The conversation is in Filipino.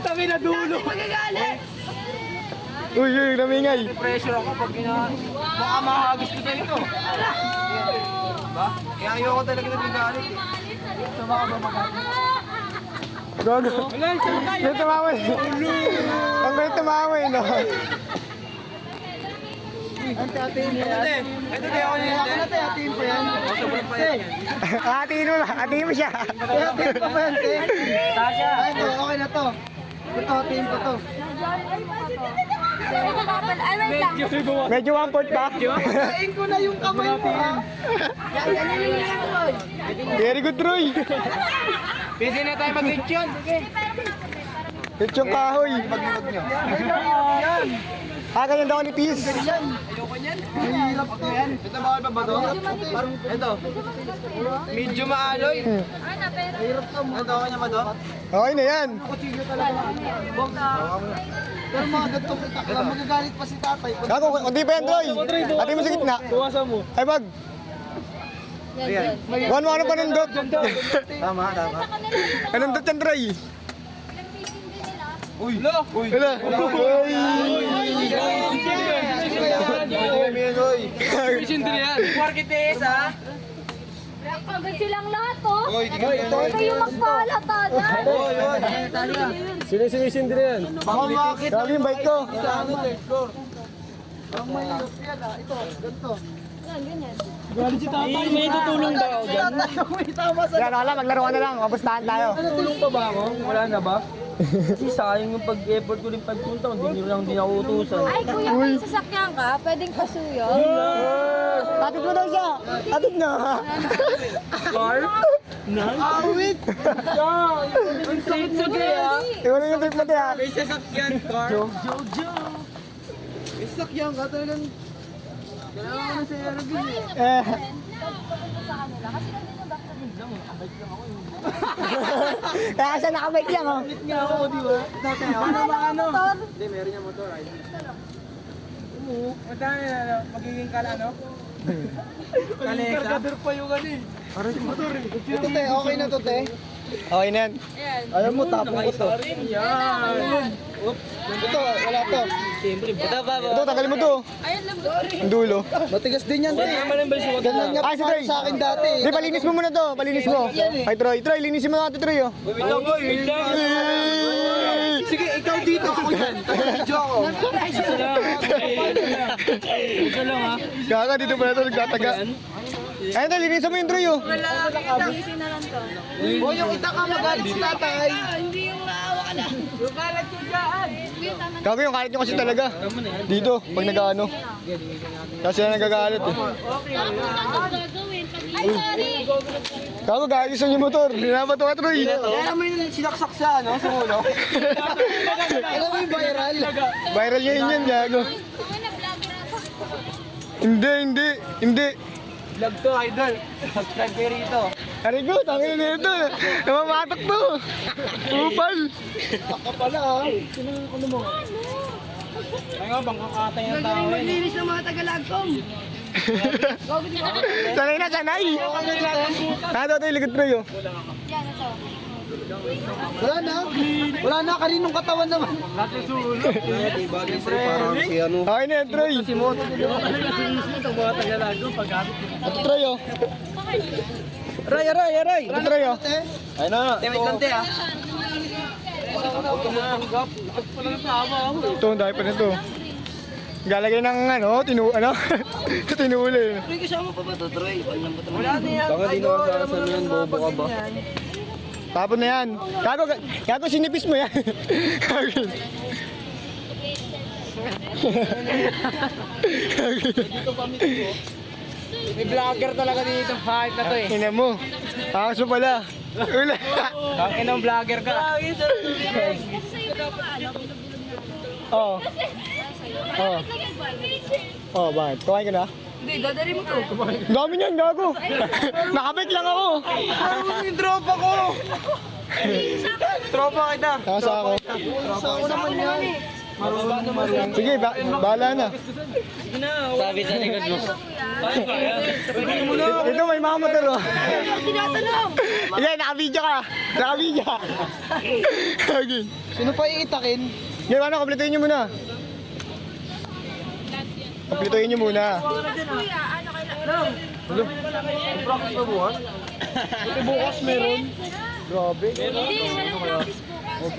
Kami na dulo. Magagalit! Uy, namingay. Pressure ako pag baka mahagis ko sa ito. Diba? Kaya ayoko talaga nagagalit eh. So baka ba magalit? Gago. May tumawin. Ang may tumawin, no? Ito tayo ako yun. Atin pa yan. Sobrang payat yan. Atiin mo siya. Atin pa ba yan, te? Tasha! Ay, ito, okay na to. Ito, atin pa to. Ay, wait lang. Medyo 1/4 ba? Kain ko na yung kamay mo, ha? Very good, Troy. Pwede na tayo mag-lechon. Sige. Lechong kahoy. Pag-iwag nyo. Ganyan daw ni Peace. Ayoko niyan. Mahirap to. Ito bawal pa ba to? Ito. Medyo maaloy. Hirap to, mo. Ito, kanya ba to? Okay na yan. Kutsilyo talaga. Pero mga gantong takla, magagalit pa si tatay. Gago, kundi pa yan, Troy. Atiin mo sa gitna. Tuwasan mo. Ay, bag. Ayan. Buwan mo ano panundot. Tama, tama. Panundot yan, Troy. Uy! Uy! Wala. Sindri yan! Marketes, ha? Pagod silang lahat, oh. Uy, di ka Huwag kayong magpaalata dyan. Sino sumisindri yan? Baka makakit. Sabi yung bike ko. Ang mahirap yan, ha? Ito, ganito. May tutulong ba ako dyan? May tama sa... Yan, wala, maglaro ka na lang. Mabustahan tayo. Tutulong pa ba ako? Wala na ba? Kasi sayang yung pag-effort ko rin pagpunta. Hindi nyo lang din ako utusan. Ay, kuya, may sasakyan ka. Pwedeng pasuyo. Tatid mo daw siya. Tatid na. Car? Awit! Ang sakit sa kaya. Iwan yung trip mo tayo. May sasakyan, car. May sakyan ka talagang... Kailangan ko na sa Aerobiz, eh. Sa kanila. Kasi nandun yung back to the Kaya siya nakabike lang, oh. Nga ako, di ba? Dati ako. Ano? motor. Hindi, meron niya motor. Madami na, magiging ano? Magiging kargador pa yung ano eh. Ito, te, okay na to, te. Okay na yan. Ayaw mo, tapong ko to. Yan. Ito, wala to. Siyempre, bata ba? Ito, tagalin mo to. Ayun lang. Ang dulo. Matigas din yan, te. naman ang balis mo. Ganun nga Ah, si pa Troy. sa akin dati. Hindi, palinis mo muna to. Palinis mo. Ay, Troy. Troy, linisin mo natin, Troy, oh. Wait lang, boy. Wait lang. Sige, ikaw dito. Ako yan. Video ako. Isa lang ha. Kaka, dito pala ito nagtataga. Ayun, Troy, linisin mo yung Troy, oh. Ayusin na lang to. O, yung ita ka magalit si tatay. Hindi yung maawa ka na. Yung kalat ko dyan. Kuya, tama na. Gago yung kalit nyo kasi talaga. Dito, pag nag-ano. Kasi na nagagalit, eh. Tapos ang gagawin. Ay, sorry. Gago, gagawin yung motor. Binabato ka, Troy. Alam mo yung sinaksak sa ano, sa ulo? Alam mo yung viral? Viral yun yan, gago. Ako na, vlogger ako. Hindi. Vlog to, idol. Subscribe kayo rito. Aray ko, tangin na ito. Namamatok to. Upal. Baka pala, ha? Ay nga, bang kakatay ng tao yan. Maglinis ng mga tagalagkom. Sanay na, sanay. Nado ito yung likod, Troy, oh. Yan, ito. Wala na. Wala na, kaninong katawan naman. Bagay sa'yo, parang si ano. Okay na yan, Troy. Ito, Troy, oh. Aray! Ito, Troy, oh. Ayun na. Wait lang, te, ah. Ito, ang dahil pa nito. Galagay ng tinuli. Troy, kasama pa ba to, Troy? Wala na yan. Baka di nakasama yan, bobo ka ba? Tapon na yan. Gago, sinipis mo yan. May vlogger talaga dito, hype na to eh. Ina mo. Aso pala. Ula. Tangin ng vlogger ka. Oo. Oo. Oh, bakit? Kumain ka na? Hindi, dadali mo to. Dami niyan, gago. Nakabike lang ako. Yung tropa ko! Tropa kita. Nasa ako. Sa ako naman yan. Sige, bahala na. Sabi sa likod mo. Ito may mga motor oh. Tinatanong! Sige, naka-video ka. Naka-video. Okay. Sino pa iitakin? Ngayon, ano, kompletuhin nyo muna. Kompletuhin nyo muna. Bukas kuya, ano kailangan? Practice na bukas? Bukas meron. Grabe. Hindi, walang practice bukas.